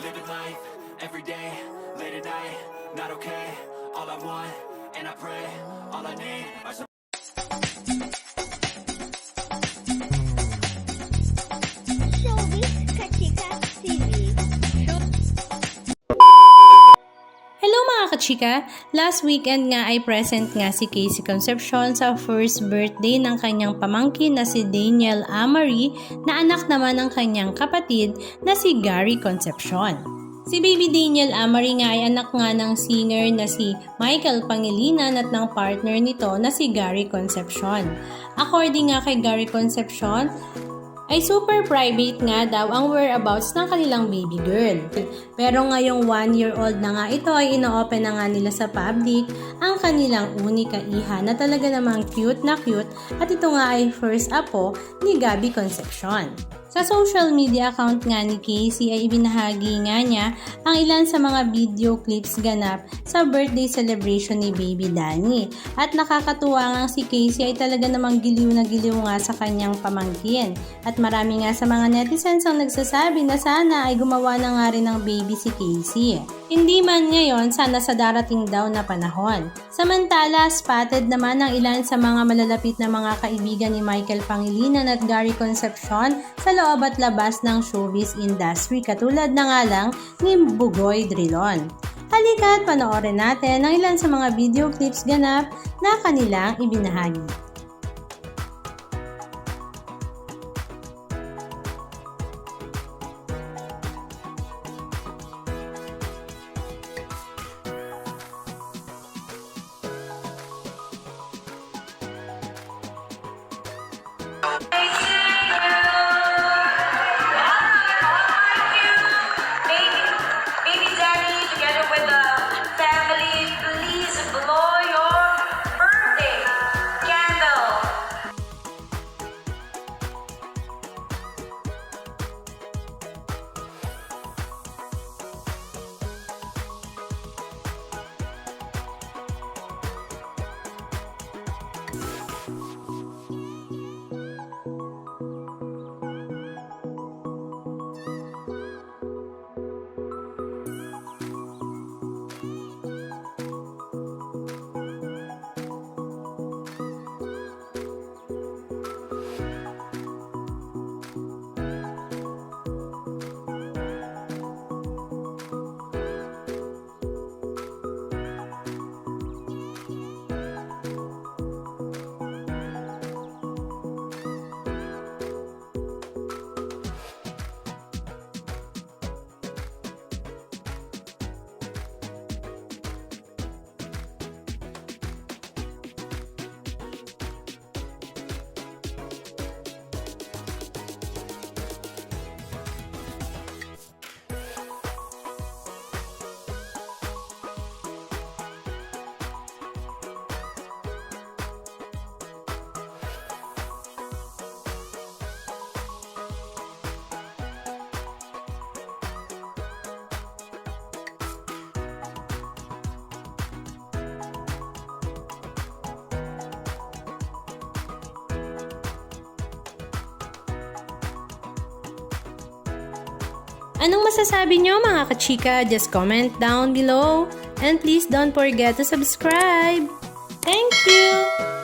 living life, every day, late at night, not okay. All I want, and I pray, all I need are some. Showbiz Kachika TV. Hello mga kachika! Last weekend nga ay present nga si Casey Concepcion sa first birthday ng kanyang pamangkin na si Daniel Amari na anak naman ng kanyang kapatid na si Gary Concepcion. Si baby Daniel Amari nga ay anak nga ng singer na si Michael Pangilinan at ng partner nito na si Gary Concepcion. According nga kay Gary Concepcion, ay super private nga daw ang whereabouts ng kanilang baby girl. Pero ngayong 1-year-old na nga ito ay ino-open na nga nila sa public ang kanilang unika iha na talaga namang cute na cute at ito nga ay first apo ni Gabby Concepcion. Sa social media account nga ni Casey ay ibinahagi nga niya ang ilan sa mga video clips ganap sa birthday celebration ni Baby Danny. At nakakatuwa nga si Casey ay talaga namang giliw na giliw nga sa kanyang pamangkin. At marami nga sa mga netizens ang nagsasabi na sana ay gumawa na nga rin ng baby si Casey. Hindi man ngayon, sana sa darating daw na panahon. Samantala, spotted naman ang ilan sa mga malalapit na mga kaibigan ni Michael Pangilinan at Gary Concepcion sa loob at labas ng showbiz industry katulad na nga lang ni Bugoy Drilon. Halika at panoorin natin ang ilan sa mga video clips ganap na kanilang ibinahagi. Baby Danny, together with the family, please blow your birthday candle. Anong masasabi nyo mga kachika? Just comment down below and please don't forget to subscribe. Thank you!